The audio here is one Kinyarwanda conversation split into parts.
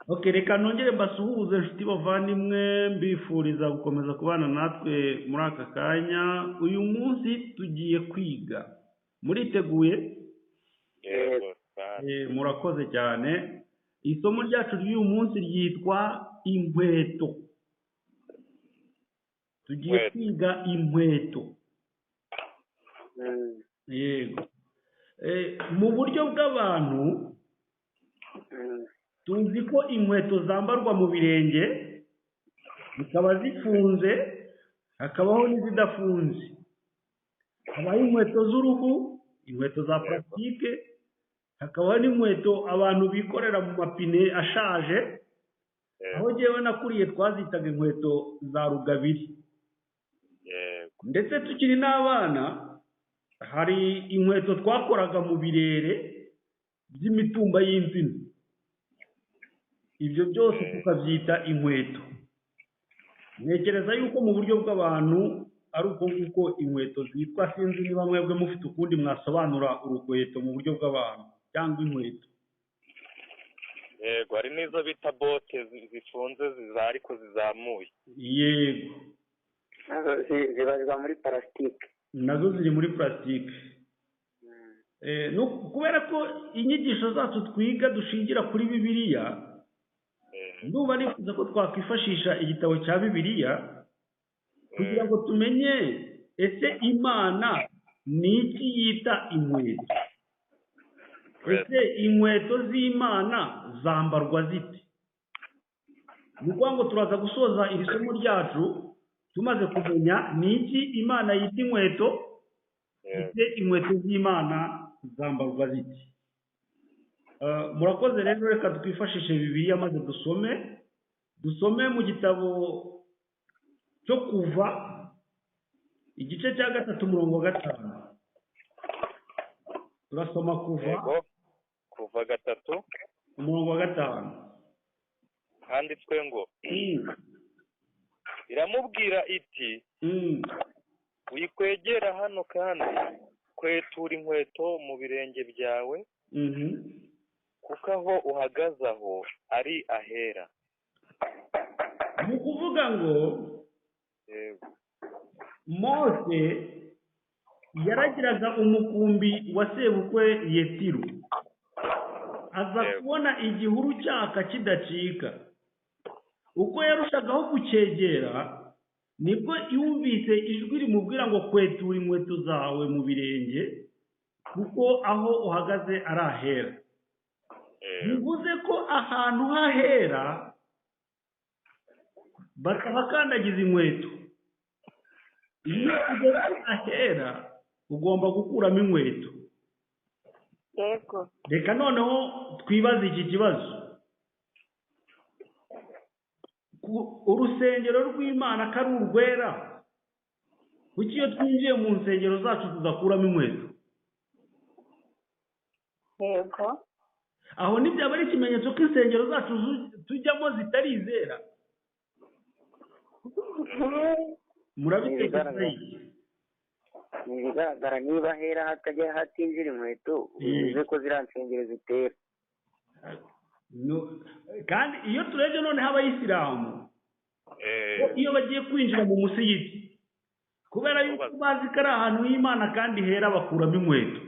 Okay, reka nongere mbasuhuze inshuti bavandimwe mbifuriza gukomeza kubana natwe muri aka kanya. Uyu munsi tugiye kwiga. Muriteguye? Yego. Murakoze cyane. Isomo ryacu ry'uyu munsi ryitwa inkweto. Tugiye kwiga inkweto. Yego. Mu buryo bw'abantu tuzi ko inkweto zambarwa mu birenge zikaba zifunze, hakabaho n'izidafunze. Habaho inkweto z'uruhu, inkweto za plastique, hakabaho n'inkweto abantu bikorera mu mapine ashaje, aho jyewe nakuriye twazitaga inkweto za rugabiri. Ndetse tukiri n'abana hari inkweto twakoraga mu birere by'imitumba y'inzina. Ibyo byose tukabyita inkweto. Ntekereza yuko mu buryo bw'abantu ari uko nguko inkweto zitwa, sinzi niba mwebwe mufite ukundi mwasobanura urukweto mu buryo bw'abantu cyangwa inkweto. Yego, hari n'izo bita bote zifunze ariko zizamuye. Yego. Zibarizwa muri parasitike. Nazo ziri muri plastique. Kubera ko inyigisho zacu twiga dushingira kuri Bibiliya, ndumva nifuza ko twakwifashisha igitabo cya Bibiliya kugira ngo tumenye ese Imana ni iki yita inkweto. Ese inkweto z'Imana zambarwa zite? Ni ukuvuga ngo turaza gusoza iri somo ryacu tumaze kumenya ni iki Imana yita inkweto, ese inkweto z'Imana zambarwa zite. Murakoze rero, reka twifashishe Bibiliya maze dusome mu gitabo cyo Kuva igice cya 3 umurongo wa 5. Turasoma Kuva 3 umurongo wa 5. handitswe ngo iramubwira iti wikwegera hano kandi kwetura inkweto mu birenge byawe, kuko aho uhagaze aho ari ahera. Ni ukuvuga ngo Mose yaragiraga umukumbi wa sebukwe Yetiro, aza kubona igihuru cyaka kidacika. Uko yarushagaho kucyegera nibwo yumvise ijwi rimubwira ngo kwetura inkweto zawe mu birenge, kuko aho uhagaze ari ahera. Bivuze ko ahantu hahera batahakandagiza inkweto. Iyo ugeze ahera ugomba gukuramo inkweto. Yego. Reka noneho twibaze iki kibazo. Urusengero rw'Imana kari urwera, kuki iyo twinjiye mu nsengero zacu tudakuramo inkweto? Yego. Aho ntibyaba ari ikimenyetso ko insengero zacu tujyamo zitarizera? Murabitekereza iki? Ni ibigaragara, niba hera hatajya hatinjira inkweto bivuze ko ziriya nsengero zitera. Kandi iyo turebye noneho abayisilamu iyo bagiye kwinjira mu musigiti, kubera yuko bazi ko ari ahantu h'Imana kandi hera, bakuramo inkweto.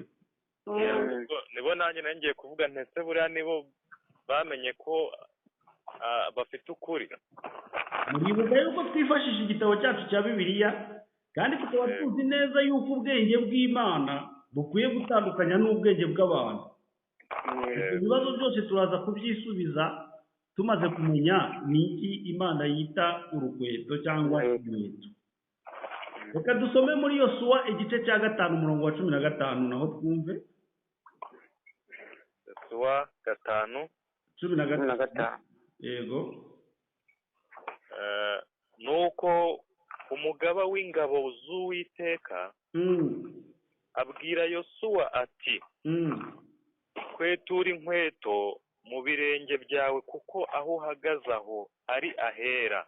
Nibo nanjye ngiye kuvuga ntese buriya nibo bamenye ko bafite ukuri. Muribuka yuko twifashisha igitabo cyacu cya Bibiliya, kandi tukaba tuzi neza yuko ubwenge bw'Imana bukwiye gutandukanya n'ubwenge bw'abantu. Ibibazo byose turaza kubyisubiza tumaze kumenya ni iki Imana yita urukweto cyangwa inkweto. Reka dusome muri Yosuwa igice cya 5 umurongo wa 15 naho twumve. Yosuwa 5:15. Yego. Nuko umugaba w'ingabo z'Uwiteka abwira Yosuwa ati kwetura inkweto mu birenge byawe, kuko aho uhagaze aho ari ahera.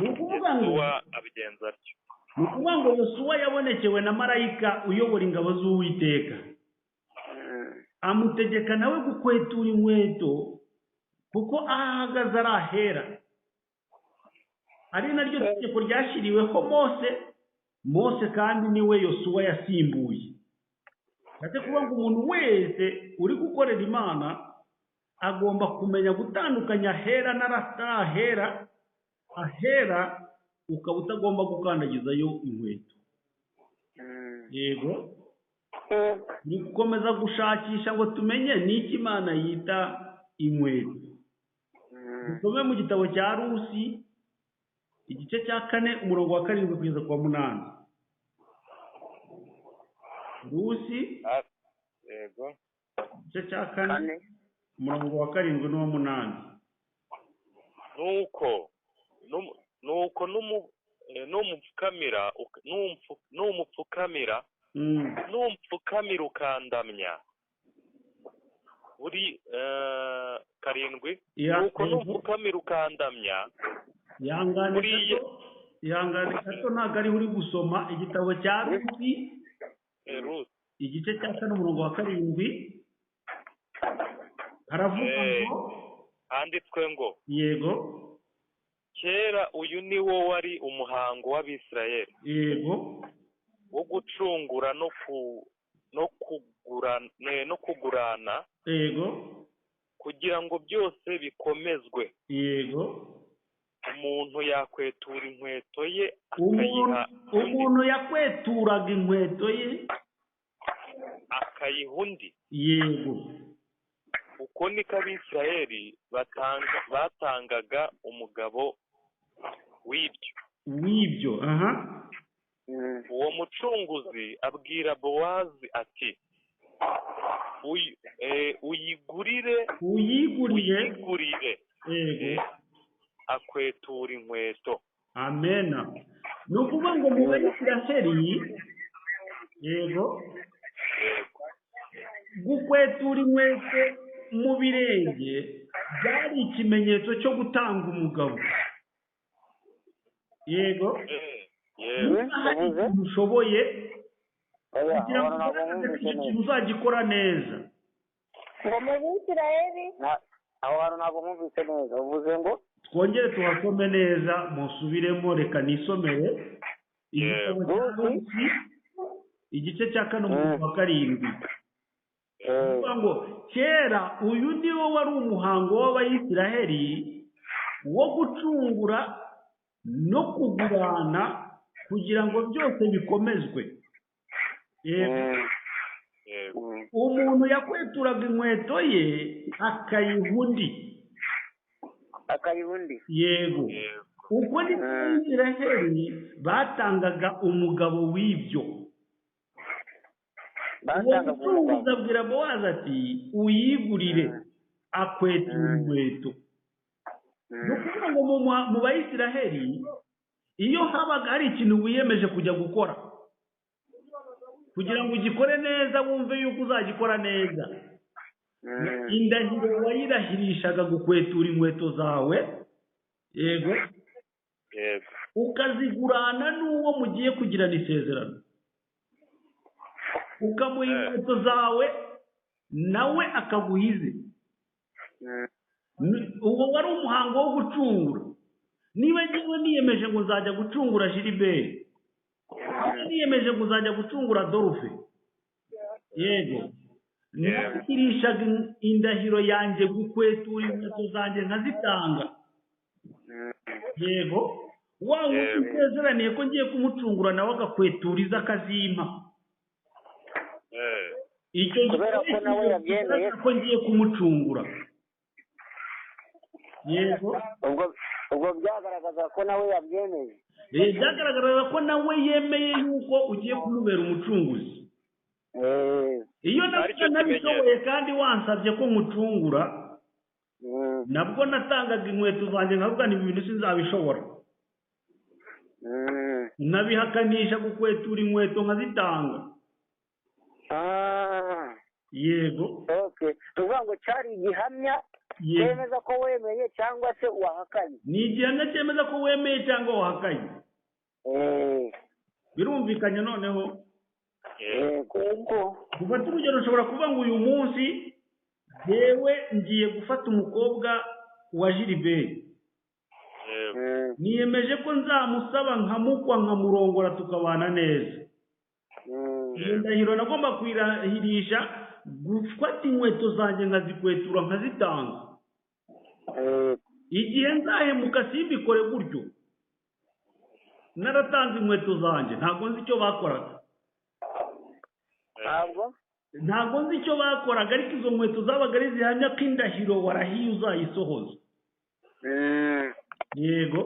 Yosuwa abigenza atyo. Ni ukuvuga ngo Yosuwa yabonekewe na marayika uyobora ingabo z'Uwiteka, amutegeka nawe gukwetura inkweto kuko aho ahagaze ari ahera, ari naryo tegeko ryashyiriweho Mose kandi niwe Yosuwa yasimbuye. Ate kuba ngo umuntu wese uri gukorera Imana agomba kumenya gutandukanya ahera n'ahatahera. Ahera ukaba utagomba gukandagizayo inkweto. Yego, ni gukomeza gushakisha ngo tumenye n'iki Imana yita inkweto. Dusome mu gitabo cya Rusi igice cya 4 umurongo wa 7 kugeza kwa 8. Rusi yego, igice cya 4 umurongo wa 7 n'uwa 8. nuko numupfukamira ukandamya buri 7. nuko numupfukamira ukandamya. Ihangane gato ntabwo ari uri gusoma igitabo cya Rusi igice cya 4 umurongo wa 7 haravuga ngo, handitswe ngo, yego, kera uyu ni wo wari umuhango w'Abisirayeli, yego, wo gucungura no kugurana, yego, kugira ngo byose bikomezwe. yego. Umuntu yakwetura inkweto ye umuntu yakweturaga inkweto ye akayiha undi. Yego. Uko niko Abisirayeli batangaga umugabo w'ibyo. Aha. Uwo mucunguzi abwira Bowazi ati, uyigurire. Yego. Akwetura inkweto. Amena. Ni ukuvuga ngo mu Bayisiraheli, yego, gukwetura inkweto mu birenge byari ikimenyetso cyo gutanga umugabo. Yego. Hari ikintu ushoboye kugira ngo ikintu uzagikora neza. Ngo mu Bisiraheli aho hantu ntabwo mwumvise neza. Uvuze ngo twongere tuhasome neza, musubiremo, reka nisomere igice cya 4 umurongo wa 7. Kuvuga ngo kera uyu ni wo wari umuhango w'Abayisiraheli wo gucungura no kugurana kugira ngo byose bikomezwe. Umuntu yakweturaga inkweto ye akayiha undi. Yego. Uko ni Abisiraheli batangaga umugabo w'ibyo. Umucunguzi abwira Bowazi ati, uyigurire, akwetura inkweto. Ni ukuvuga ngo mu Bayisiraheli, iyo habaga hari ikintu wiyemeje kujya gukora, kugira ngo ugikore neza, wumve yuko uzagikora neza, indahiro wayirahirishaga gukwetura inkweto zawe. Yego. Ukazigurana n'uwo mugiye kugirana isezerano, ukamuha inkweto zawe nawe akaguhize. Uwo wari umuhango wo gucungura. Niba ngiwe niyemeje ngo nzajya gucungura Gilbert, niyemeje ngo nzajya gucungura Adolphe, yego, nakirishaga indahiro yanjye gukwetura inkweto zanjye nkazitanga. Yego. Wa wundi usezeraniye ko ngiye kumucungura nawe agakweturiza akazimpa. Icyo kubera ko nawe yabyemeye ko ngiye kumucungura. Yego. ubwo byagaragaza ko nawe yabyemeye. Byagaragaza ko nawe yemeye yuko ugiye kumubera umucunguzi. Iyo nabishoboye kandi wansabye ko mucungura, nabwo natangaga inkweto zanjye nkavuga ni ibintu sinzabishobora. Nabihakanisha gukwetura inkweto nkazitanga. Yego. Okay. Tuvuga ngo cyari igihamya cyemeza ko wemeye cyangwa se wahakanye. Ni igihamya cyemeza ko wemeye cyangwa wahakanye. Birumvikanye noneho. Gufata urugero ushobora kuvuga ngo uyu munsi yewe ngiye gufata umukobwa wa Gilbert niyemeje ko nzamusaba nkamukwa nkamurongora tukabana neza. iyo ndahiro nagomba kwirahirisha gufata inkweto zanjye nkazikwetura nkazitanga. igihe nzahemuka simbikore gutyo, naratanze inkweto zanjye, ntabwo nzi icyo bakoraga. ntabwo nzi icyo bakoraga, ariko izo nkweto zabaga ari zihamya ko indahiro warahiye uzayisohoza. yego.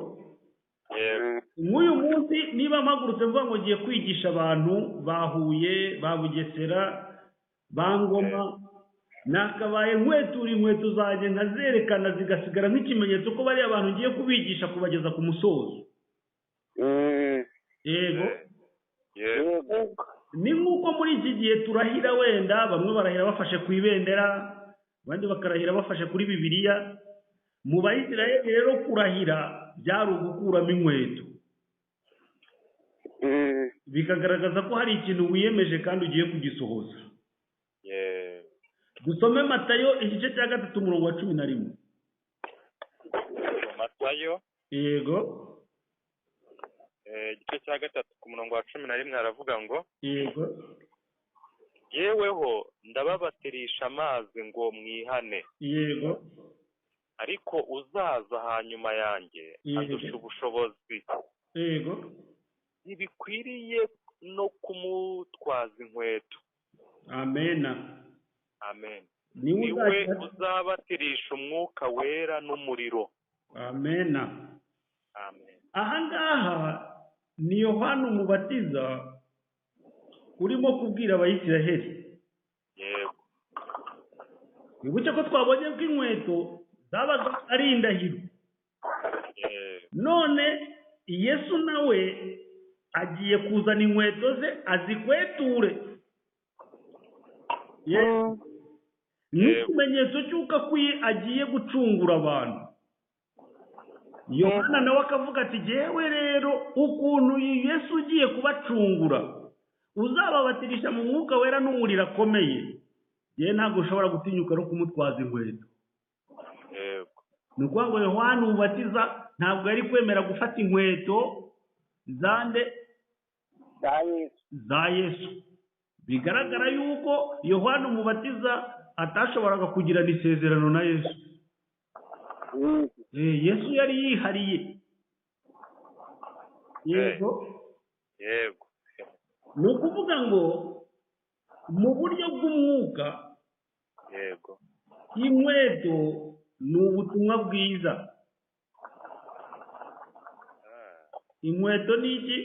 nk'uyu munsi niba mpagurutse mvuga ngo ngiye kwigisha abantu ba Huye, ba Bugesera, ba Ngoma, nakabaye nkwetura inkweto zanjye nkazerekana zigasigara nk'ikimenyetso ko bariya abantu ngiye kubigisha kubageza ku musozo. yego. ni nk'uko muri iki gihe turahira, wenda bamwe barahira bafashe ku ibendera, abandi bakarahira bafashe kuri Bibiliya. mu Bayisiraheli rero kurahira byari ugukuramo inkweto, bikagaragaza ko hari ikintu wiyemeje kandi ugiye kugisohoza. dusome Matayo igice cya 3 umurongo wa 11. Matayo yego, igice cya 3 ku murongo wa 11 aravuga ngo yego, yeweho ndababatirisha amazi ngo mwihane, yego, ariko uzaza hanyuma yanjye adusha ubushobozi, yego, ntibikwiriye no kumutwaza inkweto. amena. amen. niwe uzabatirisha umwuka wera n'umuriro. amena. amen. aha ngaha ni Yohana umubatiza urimo kubwira Abayisiraheli. yego. wibuke ko twabonye ko inkweto zabaga ari indahiro. none Yesu nawe agiye kuzana inkweto ze azikweture. n'ikimenyetso cy'uko agiye gucungura abantu. Yohana nawe akavuga ati jyewe rero ukuntu Yesu ugiye kubacungura uzababatirisha mu mwuka wera n'umuriro akomeye, yewe ntabwo ushobora gutinyuka no kumutwaza inkweto. ni ukuvuga ngo Yohana umubatiza ntabwo yari kwemera gufata inkweto za Yesu. bigaragara yuko Yohana umubatiza atashoboraga kugirana isezerano na Yesu. Yesu yari yihariye. yego. yego. ni ukuvuga ngo mu buryo bw'umwuka, yego, inkweto ni ubutumwa bwiza. inkweto ni iki?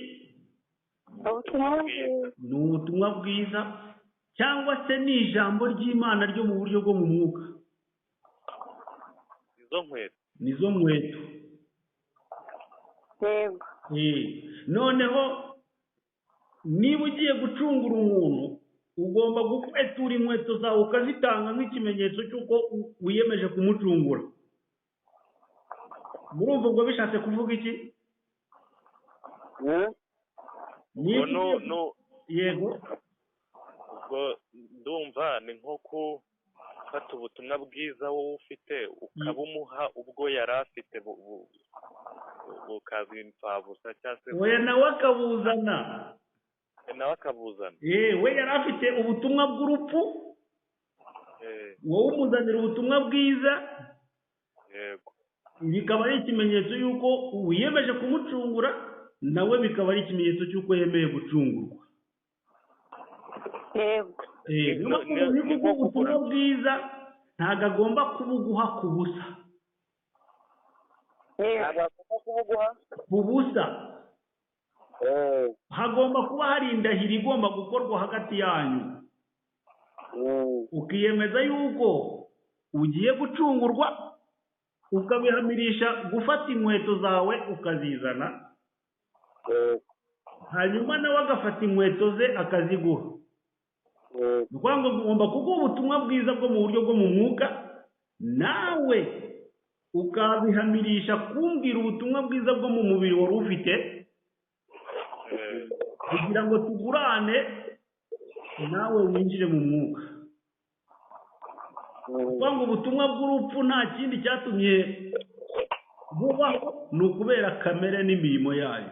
ni ubutumwa bwiza, cyangwa se ni ijambo ry'Imana ryo mu buryo bwo mu mwuka. nizo nkweto. noneho niba ugiye gucungura umuntu ugomba gukwetura inkweto zawe ukazitanga nk'ikimenyetso cy'uko wiyemeje kumucungura. murumva ubwo bishatse kuvuga iki? yego. ubwo ndumva ni nko gufata ubutumwa bwiza wowe ufite ukabumuha ubwo yari afite bukaba imfabusa cyangwa se we nawe akabuzana. we yari afite ubutumwa bw'urupfu, wowe umuzanira ubutumwa bwiza. yego. bikaba ari ikimenyetso y'uko wiyemeje kumucungura, nawe bikaba ari ikimenyetso cy'uko yemeye gucungurwa. ubutumwa bwiza ntabwo agomba kubuguha ku busa. ku busa. hagomba kuba hari indahiro igomba gukorwa hagati yanyu, ukiyemeza yuko ugiye gucungurwa, ukabihamirisha gufata inkweto zawe ukazizana, hanyuma nawe agafata inkweto ze akaziguha. ni ukuvuga ngo ugomba kuguha ubutumwa bwiza bwo mu buryo bwo mu mwuka, nawe ukabihamirisha kumbwira ubutumwa bwiza bwo mu mubiri wari ufite, kugira ngo tugurane nawe winjire mu mwuka. kuvuga ngo ubutumwa bw'urupfu nta kindi cyatumye bubaho ni ukubera kamere n'imirimo yayo.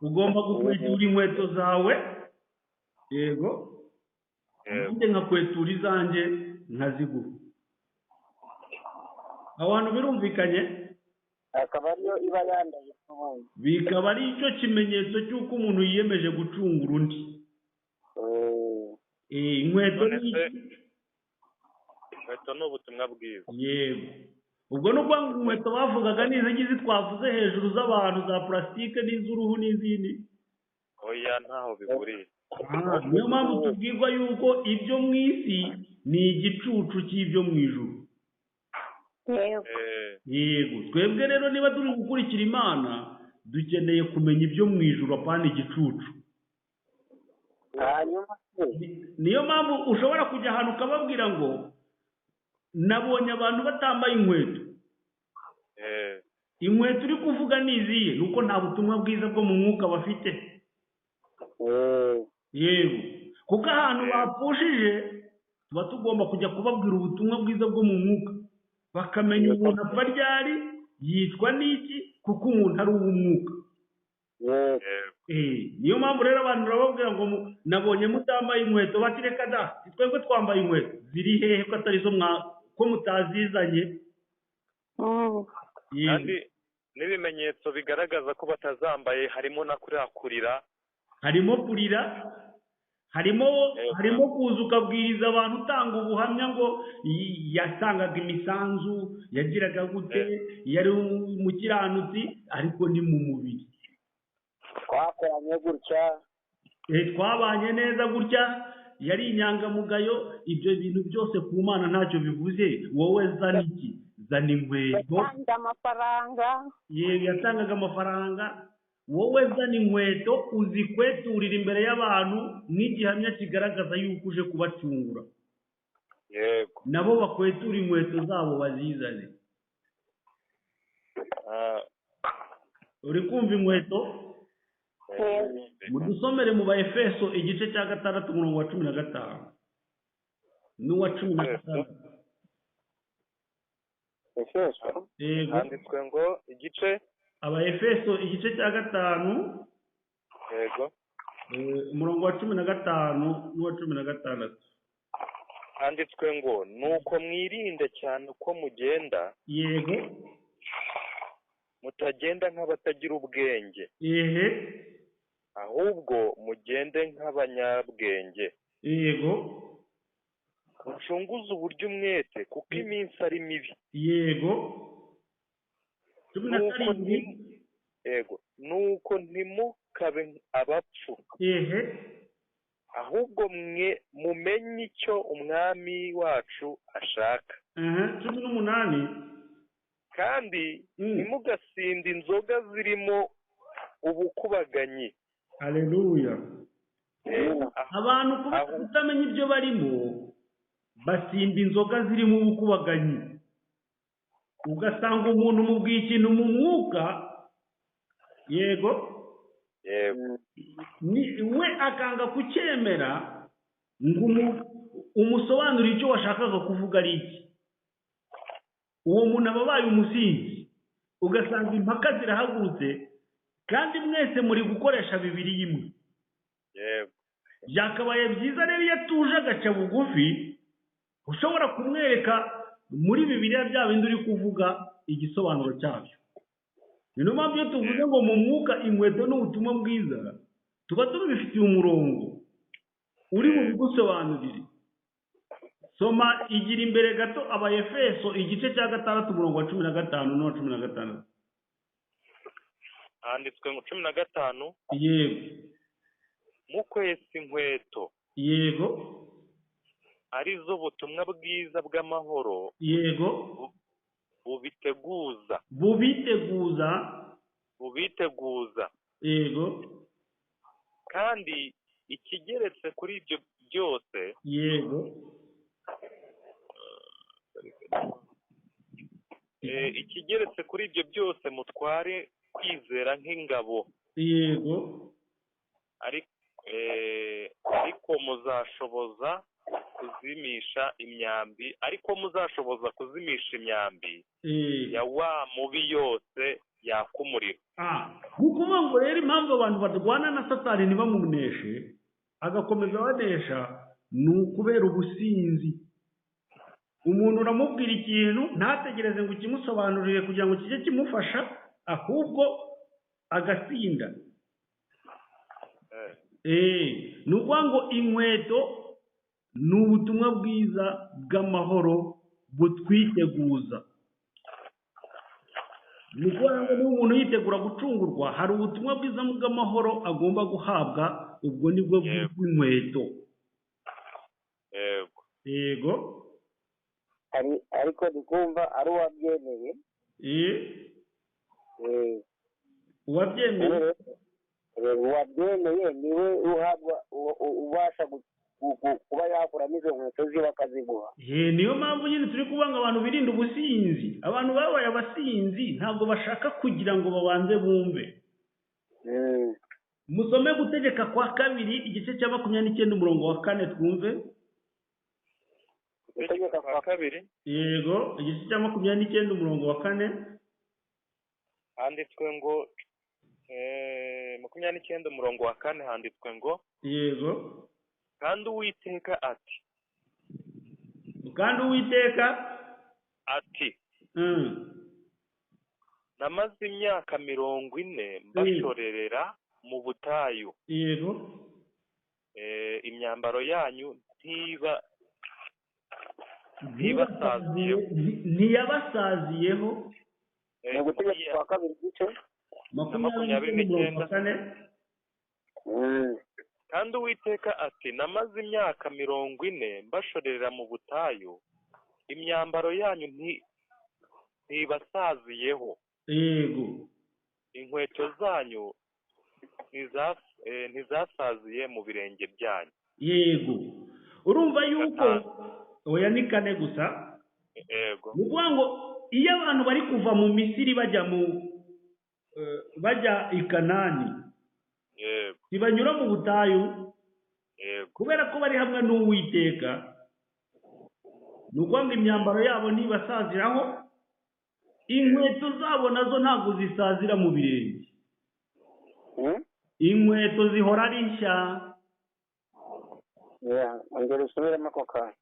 ugomba gukwetura inkweto zawe, yego, nanjye nkakwetura izanjye nkaziguha. abantu birumvikanye, akaba ariyo iba yandaye ubundi, bikaba ari cyo kimenyetso cy'uko umuntu yiyemeje gucungura undi. Inkweto ni inkweto ni ubutumwa bwiza. yego, ubwo ni ukuvuga ngo inkweto bavugaga ni izi ngizi twavuze hejuru z'abantu, za purasitike n'iz'uruhu n'izindi. oya ntaho bihuriye. niyo mpamvu tubwirwa yuko ibyo mu isi ni igicucu cy'ibyo mu ijuru. yego, twebwe rero niba turi gukurikira Imana dukeneye kumenya ibyo mu ijuru apana igicucu. hanyuma niyo mpamvu ushobora kujya ahantu ukababwira ngo nabonye abantu batambaye inkweto. inkweto uri kuvuga ni izihe? ni uko nta butumwa bwiza bwo mu mwuka bafite. yego, kuko ahantu bapfushije tuba tugomba kujya kubabwira ubutumwa bwiza bwo mu mwuka, bakamenya umuntu apfa ryari, yicwa n'iki, kuko umuntu ari uw'umwuka. niyo mpamvu rero abantu barababwira ngo nabonye mutambaye inkweto, bati reka da, twebwe twambaye inkweto. ziri hehe ko atari zo ko mutazizanye? kandi n'ibimenyetso bigaragaza ko batazambaye harimo na kurira, harimo kurira, harimo kuza ukabwiriza abantu, utanga ubuhamya ngo yatangaga imisanzu, yagiraga gute, yari umukiranutsi, ariko ni mu mubiri. twakoranye gutya, twabanye neza gutya, yari inyangamugayo. ibyo bintu byose ku Mana ntacyo bivuze. wowe zana iki? zana inkweto. yatanze amafaranga. yego, yatangaga amafaranga. wowe zana inkweto uzikweturira imbere y'abantu nk'igihamya kigaragaza yuko uje kubacungura. yego, nabo bakwetura inkweto zabo bazizane. uri kumva inkweto? mudusomere mu Baefeso igice cya 6 umurongo wa 15 n'uwa 16. yego, handitswe ngo igice, Abaefeso igice cya 5, yego, umurongo wa 15 n'uwa 16. handitswe ngo nuko mwirinde cyane uko mugenda, yego, mutagenda nk'abatagira ubwenge, ehe, ahubwo mugende nk'abanyabwenge. yego, mucunguze uburyo umwete kuko iminsi ari mibi. yego, 17. yego, nuko ntimukabe abapfu, ehe, ahubwo mwe mumenye icyo umwami wacu ashaka. 18. kandi ntimugasinde inzoga zirimo ubukubaganyi. haleluya. abantu kubera kutamenya ibyo barimo basinda inzoga zirimo ubukubaganyi. ugasanga umuntu umubwiye ikintu mu mwuka, yego, we akanga kucyemera ngo umusobanurire icyo washakaga kuvuga ari iki. uwo muntu aba abaye umusinzi. ugasanga impaka zirahagurutse kandi mwese muri gukoresha Bibiliya imwe. byakabaye byiza rero iyo atuje agaca bugufi, ushobora kumwereka muri Bibiliya bya bindi uri kuvuga igisobanuro cyabyo. niyo mpamvu iyo tuvuze ngo mu mwuka inkweto n'ubutumwa bwiza, tuba tubifitiye umurongo uri mu bigusobanurire. soma igira imbere gato Abaefeso igice cya 6 umurongo wa 15 n'uwa 16. handitswe ngo 15. yego, mukwesa inkweto, yego, arizo butumwa bwiza bw'amahoro, yego, bubiteguza, yego, kandi ikigeretse kuri ibyo byose, yego, ikigeretse kuri ibyo byose mutware kwizera nk'ingabo. yego, ariko muzashoboza kuzimisha imyambi ariko muzashoboza kuzimisha imyambi ya wa mubi yose yaka umuriro. ni ukuvuga ngo rero impamvu abantu barwana na satani ntibamuneshe agakomeza banesha ni ukubera ubusinzi. Umuntu uramubwira ikintu ntategereze ngo ukimusobanurire kugira ngo kijye kimufasha, ahubwo agasinda. Ni ukuvuga ngo inkweto ni ubutumwa bwiza bw'amahoro butwiteguza. Ni ukuvuga ngo niba umuntu yitegura gucungurwa hari ubutumwa bwiza bw'amahoro agomba guhabwa, ubwo nibwo bwitwa inkweto. Yego. ariko ndikumva ari uwabyemeye. Uwabyemeye uwabyemeye niwe uhabwa ubasha kuba yakuramo izo nkweto ziwe akaziguha. niyo mpamvu nyine turi kuvuga ngo abantu birinda ubusinzi. Abantu babaye abasinzi ntabwo bashaka kugira ngo babanze bumve. Musome Gutegeka kwa Kabiri igice cya 29 umurongo wa 4 twumve. Gutegeka kwa Kabiri, yego, igice cya 29 umurongo wa 4 handitswe ngo 29 umurongo wa 4 handitswe ngo, yego, kandi Uwiteka ati namaze imyaka 40 mbashorerera mu butayu. Yego. Imyambaro yanyu ntiyabasaziyeho. Mu Gutegeka kwa Kabiri igice 29. Kandi Uwiteka ati namaze imyaka 40 mbashorera mu butayu, imyambaro yanyu ntibasaziyeho. Yego. Inkweto zanyu ntizasaziye mu birenge byanyu. Yego. Urumva yuko oya ni 4 gusa. Yego. Ni ukuvuga ngo iyo abantu bari kuva mu Misiri bajya i Kanani, yego, ntibanyura mu butayu, yego, kubera ko bari hamwe n'Uwiteka. Ni ukuvuga ngo imyambaro yabo ntibasaziraho, inkweto zabo nazo ntabwo zisazira mu birenge. Inkweto zihora ari nshya. ongera usubiremo ako kantu.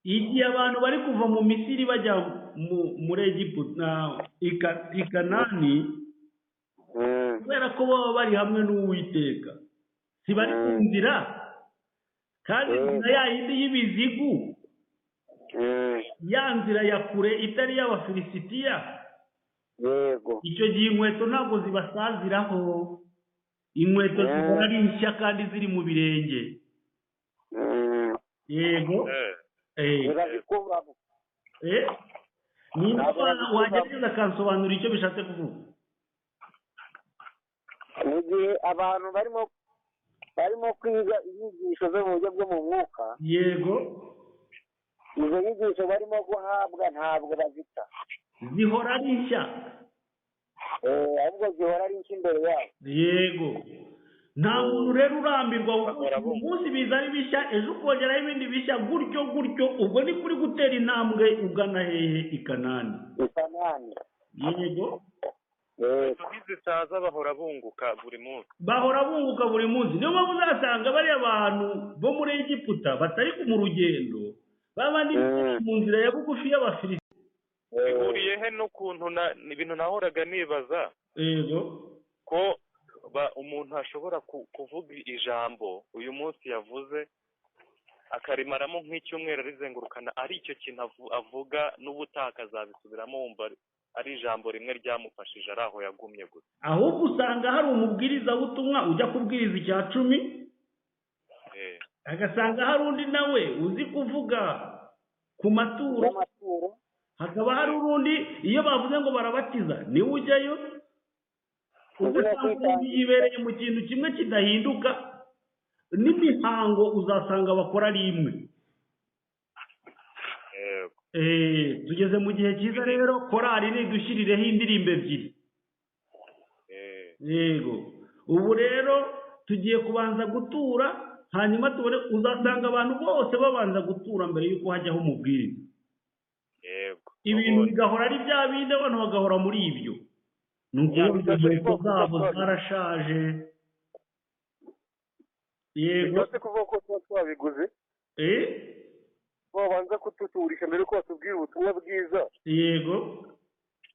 Igihe abantu bari kuva mu Misiri bajya muri Egiputa i Kanani, kubera ko baba bari hamwe n'Uwiteka, si bari ku nzira kandi inzira ya yindi y'ibizigu, ya nzira ya kure itari y'Abafilisitiya. Yego. Icyo gihe inkweto ntabwo zibasaziraho, inkweto zihora ari nshya kandi ziri mu birenge. Yego. Niba wagerageza akansobanura icyo bishatse kuvuga. Mu gihe abantu barimo kwiga inyigisho zo mu buryo bwo mu mwuka, yego, izo nyigisho barimo guhabwa ntabwo bazita, zihora ari nshya. ahubwo zihora ari nshya imbere yabo. Yego. Nta muntu rero urambirwa umunsi biza ari bishya, ejo ukongeraho ibindi bishya, gutyo gutyo. Ubwo ni kuri gutera intambwe ugana hehe? i Kanani. Yego. Zitaza bahora bunguka buri munsi. Niyo mpamvu uzasanga bariya bantu bo muri Egiputa batari mu rugendo, babandi mu nzira ya bugufi y'Abafilisiti. Bihuriye he n'ukuntu ibintu nahoraga nibaza, yego, ko umuntu ashobora kuvuga ijambo uyu munsi yavuze akarimaramo nk'icyumweru arizengurukana, ari icyo kintu avuga n'ubutaka azabisubiramo wumva ari ijambo rimwe ryamufashije, ari aho yagumye gusa. Ahubwo usanga hari umubwirizabutumwa ujya kubwiriza icya 10, agasanga hari undi nawe uzi kuvuga ku maturo, hakaba hari urundi iyo bavuze ngo barabatiza niwe ujyayo, ugasanga yibereye mu kintu kimwe kidahinduka, n'imihango uzasanga bakora ari imwe. Tugeze mu gihe cyiza rero, korali nidushyirireho indirimbo 2. Yego. Ubu rero tugiye kubanza gutura, hanyuma tubone uzasanga abantu bose babanza gutura mbere y'uko hajyaho umubwiriza. yego Ibintu bigahora ari bya bindi abantu bagahora muri ibyo. Ni ukuvuga inkweto zabo zarashaje. Yego. bishatse kuvuga ko tuba twabiguze babanza kututurisha mbere ko batubwira ubutumwa bwiza. Yego.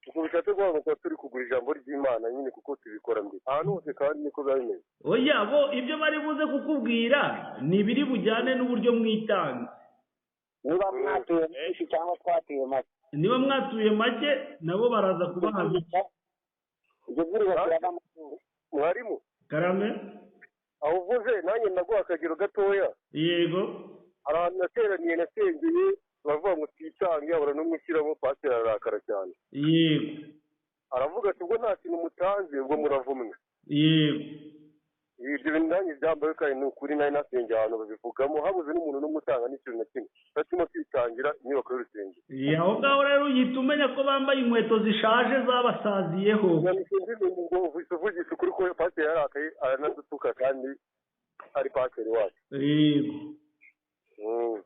ubwo bishatse kuvuga ngo tuba turi kugura ijambo ry'Imana nyine kuko tubikora mbere ahantu hose kandi niko biba bimeze. Oya bo ibyo bari buze kukubwira ni ibiri bujyane n'uburyo mwitanze. niba mwatuye menshi cyangwa twatuye make. Niba mwatuye make nabo baraza kubaha bike. ibyo by'urubakira n'amaturo. mwarimu Karame. aho uvuze nanjye naguha akagero gatoya. Yego. hari ahantu nateraniye nasengeye baravuga ngo twitange abura n'umushyiramo pasiteri ararakara cyane. Yego. aravuga ati ubwo nta kintu mutanze ubwo muravumwe. Yego. ibyo bintu nanjye byambaye kandi ni ukuri nari nasengeye ahantu babivugamo habuze n'umuntu n'umutanga n'ikintu na kimwe turimo kwitangira inyubako y'urusengero. Aho ngaho rero uhita umenya ko bambaye inkweto zishaje zabasaziyeho. uvugisha ukuri ko pasiteri yarakaye aranadutuka kandi ari pasiteri wacu. Yego.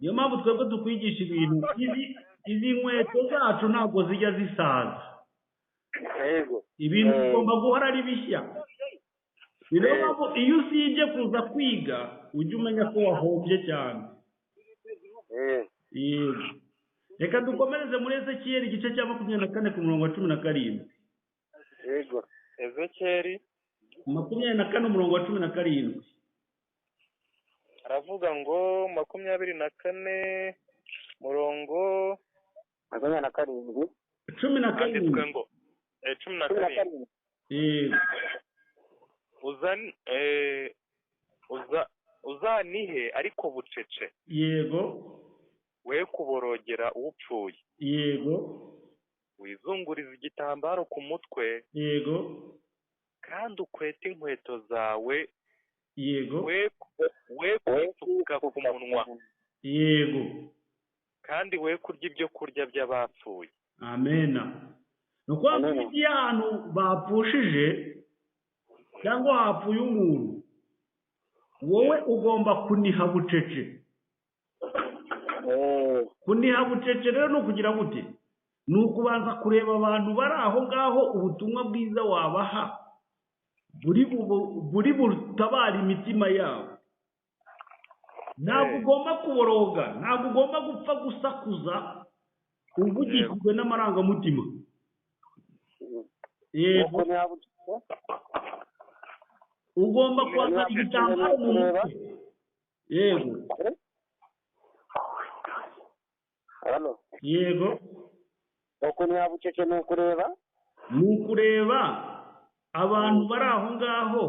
Niyo mpamvu twebwe dukwigisha ibintu izi nkweto zacu ntabwo zijya zisaza. yego. Ibintu bigomba guhora ari bishya. Niyo mpamvu iyo usibye kuza kwiga ujye umenya ko wahombye cyane. Yego. Reka dukomereze muri Ezekiyeli igice cya 24 ku murongo wa 17. yego. Ezekiyeli 24 umurongo wa 17. aravuga ngo 24 murongo 27. 17. handitswe ngo 17 uzanihe ariko bucece. Yego. we kuborogera upfuye. Yego. wizunguriza igitambaro ku mutwe. Yego. kandi ukwete inkweto zawe. Yego. we kwipfuka ku munwa. Yego. kandi we kurya ibyo kurya by'abapfuye. Amena. Nuko iyo ahantu bapfushije cyangwa hapfuye umuntu wowe ugomba kuniha bucece. Kuniha bucece rero ni ukugira gute? Ni ukubanza kureba abantu bari aho ngaho ubutumwa bwiza wabaha buri butabara imitima yabo. Ntabwo ugomba kuboroga, ntabwo ugomba gupfa gusakuza uvugishijwe n'amarangamutima. Yego. Ugomba kwambara igitambaro mu mutwe. Yego. Yego. uko ntihabucece ni ukureba. Ni ukureba abantu bari aho ngaho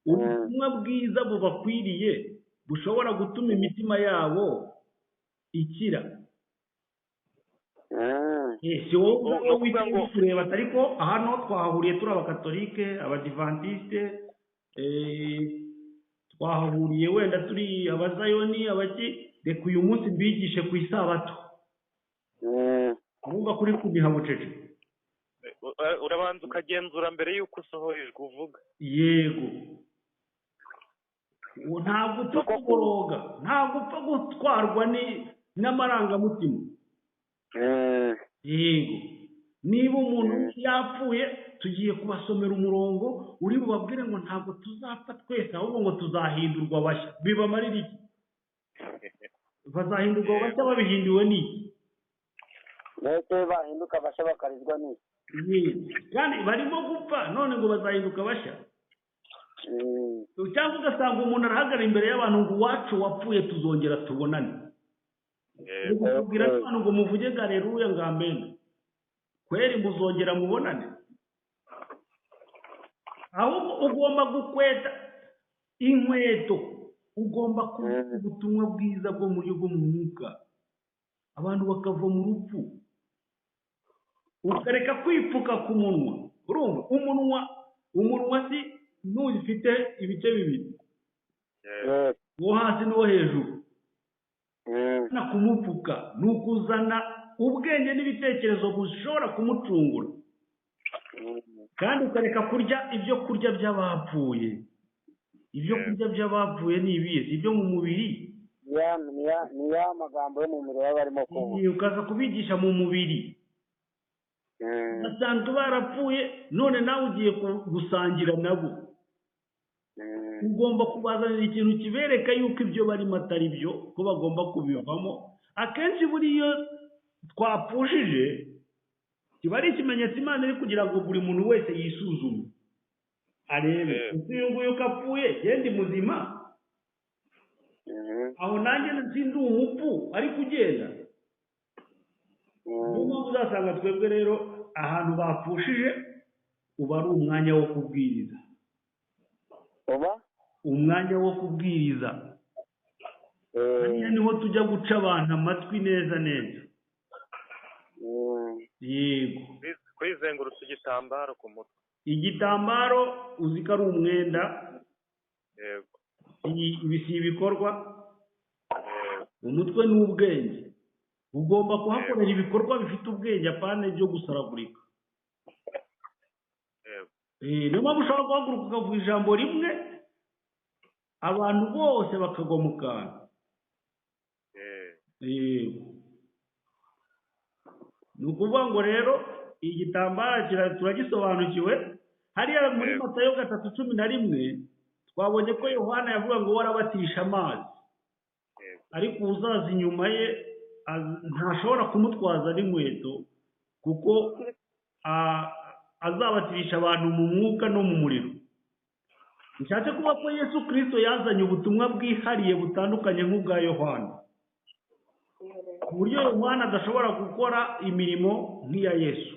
ubutumwa bwiza bubakwiriye bushobora gutuma imitima yabo ikira. Si wowe witeguye kureba ariko hano twahahuriye turi abakatolike abadivantisite twahahuriye wenda turi abazayoni abaki reka uyu munsi mbigishe ku isabato. Urumva kuri kuniha bucece. urabanza ukagenzura mbere y'uko usohorejwe uvuga. Yego. Ntabwo upfa kuboroga, ntabwo upfa gutwarwa n'amarangamutima. Yego. Niba umuntu yapfuye tugiye kubasomera umurongo uri bubabwire ngo ntabwo tuzapfa twese ahubwo ngo tuzahindurwa bashya. Bibamarira iki? Bazahindurwa bashya babihinduwe n'iki? ndetse bahinduka bashya bakarizwa n'iki? Kandi barimo gupfa none ngo bazahinduka bashya. Cyangwa ugasanga umuntu arahagarara imbere y'abantu ngo uwacu wapfuye tuzongera tubonane. Ubwira abantu ngo muvuge galeluya ngo amen. Kweri muzongera mubonane. Ahubwo ugomba gukweta inkweto, ugomba kuvuga ubutumwa bwiza bwo muri bwo mu mwuka. Abantu bakava mu rupfu. Ukareka kwipfuka ku munwa. Urumva umunwa si n'ufite ibice bibiri. Uwo hasi n'uwo hejuru. Na kumupfuka ni ukuzana ubwenge n'ibitekerezo bushobora kumucungura. Kandi ukareka kurya ibyo kurya by'abapfuye. ibyo kurya by'abapfuye ni ibihe? si ibyo mu mubiri? ni ya magambo yo mu mubiri baba barimo kuvuga. ukaza kubigisha mu mubiri, basanzwe barapfuye, none nawe ugiye gusangira nabo. ugomba kubazanira ikintu kibereka yuko ibyo barimo atari byo, ko bagomba kubivamo. akenshi buriya twapfushije kiba ari ikimenyetso Imana iri kugira ngo buri muntu wese yisuzume arebe uyu nguyu ko apfuye yendi muzima, aho nanjye sindi umupfu ariko ugenda. niyo mpamvu uzasanga twebwe rero ahantu bapfushije uba ari umwanya wo kubwiriza, umwanya wo kubwiriza. hariya niho tujya guca abantu amatwi neza neza. yego, kwizengurutsa igitambaro ku mutwe. igitambaro uzi ko ari umwenda. yego, ibi si ibikorwa. umutwe ni ubwenge, ugomba kuhakorera ibikorwa bifite ubwenge, apana byo gusaragurika. niyo mpamvu ushobora guhaguruka ukavuga ijambo rimwe abantu bose bakagwa mu kantu. ni ukuvuga ngo rero igitambaro turagisobanukiwe. hariya muri Matayo 3:11 twabonye ko Yohana yavuga ngo warabatisha amazi, ariko uzaza inyuma ye ntashobora kumutwaza n'inkweto, kuko azabatirisha abantu mu mwuka no mu muriro. bishatse kuba ko Yesu Kristo yazanye ubutumwa bwihariye butandukanye nk'ubwa Yohana, ku buryo Yohana adashobora gukora imirimo nk'iya Yesu.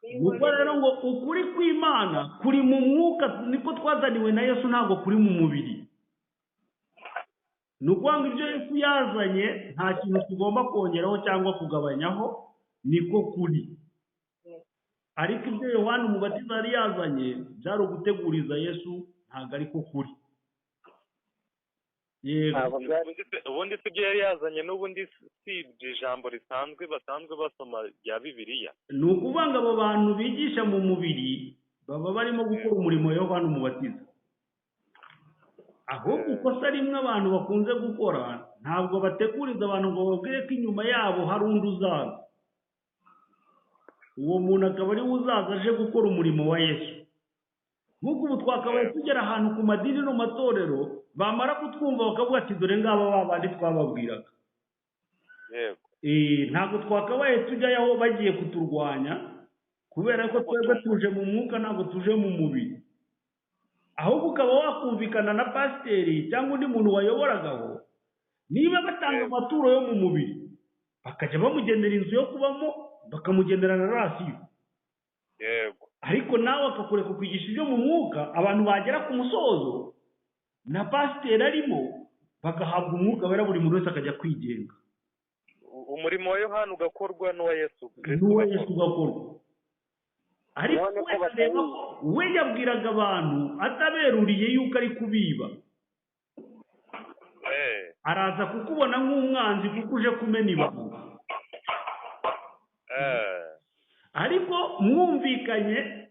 nuko rero ngo ukuri kw'Imana kuri mu mwuka, niko twazaniwe na Yesu, ntabwo kuri mu mubiri. ni ukuvuga ngo ibyo Yesu yazanye nta kintu tugomba kongeraho cyangwa kugabanyaho, niko kuri. ariko ibyo Yohana umubatiza yari yazanye byari uguteguriza Yesu, ntabwo ariko kuri. ubundi si ibyo yari yazanye, n'ubundi si ijambo risanzwe basanzwe basoma rya Bibiliya. ni ukuvuga ngo abo bantu bigisha mu mubiri baba barimo gukora umurimo Yohana umubatiza. ahubwo ikosa rimwe abantu bakunze gukora, ntabwo bateguriza abantu ngo bababwire ko inyuma yabo hari undi uzaza. uwo muntu akaba ariwe uzaza aje gukora umurimo wa Yesu. nk'uko ubu twakabaye tugera ahantu ku madini no matorero, bamara kutwumva bakavuga ati dore ngaba babandi twababwiraga. ntabwo twakabaye tujyayo aho bagiye kuturwanya, kubera ko twebwe tuje mu mwuka, ntabwo tuje mu mubiri. ahubwo ukaba wakumvikana na pasiteri cyangwa undi muntu wayoboragaho, niba batanga amaturo yo mu mubiri bakajya bamugenera inzu yo kubamo, bakamugenera na rasiyo. ariko nawe akakureka kwigisha ibyo mu mwuka, abantu bagera ku musozo na pasiteri arimo bagahabwa umwuka wera, buri muntu wese akajya kwigenga. umurimo wa Yohana ugakorwa n'uwa Yesu ugakorwa. ariko we yabwiraga abantu ataberuriye yuko ari kubiba. araza kukubona nk'umwanzi kuko uje kumena ibanga. ariko mwumvikanye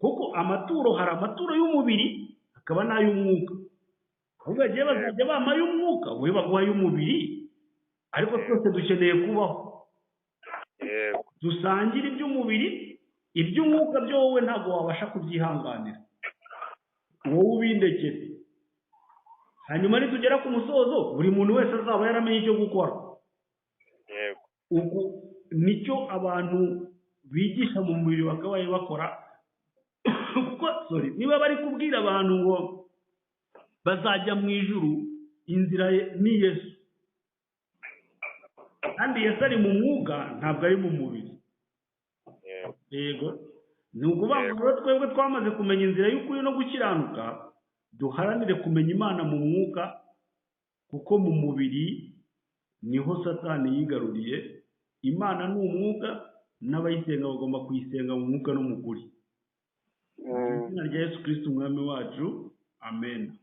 kuko amaturo, hari amaturo y'umubiri hakaba n'ay'umwuka. ahubwo bagiye bazajya bama y'umwuka, we baguha y'umubiri, ariko twese dukeneye kubaho. dusangira iby'umubiri, iby'umwuka byo wowe ntabwo wabasha kubyihanganira, wowe ubindekere. hanyuma nitugera ku musozo buri muntu wese azaba yaramenye icyo gukora. nicyo abantu bigisha mu mubiri bakabaye bakora. kuko niba bari kubwira abantu ngo bazajya mu ijuru, inzira ni Yesu, kandi Yesu ari mu mwuka, ntabwo ari mu mubiri. yego, ni ukuvuga ngo twebwe twamaze kumenya inzira y'ukuri no gukiranuka, duharanire kumenya Imana mu mwuka, kuko mu mubiri niho Satani yigaruriye. Imana ni umwuka, n'abayisenga bagomba kuyisenga mu mwuka no mu kuri. mu izina rya Yesu Kristo umwami wacu, amen.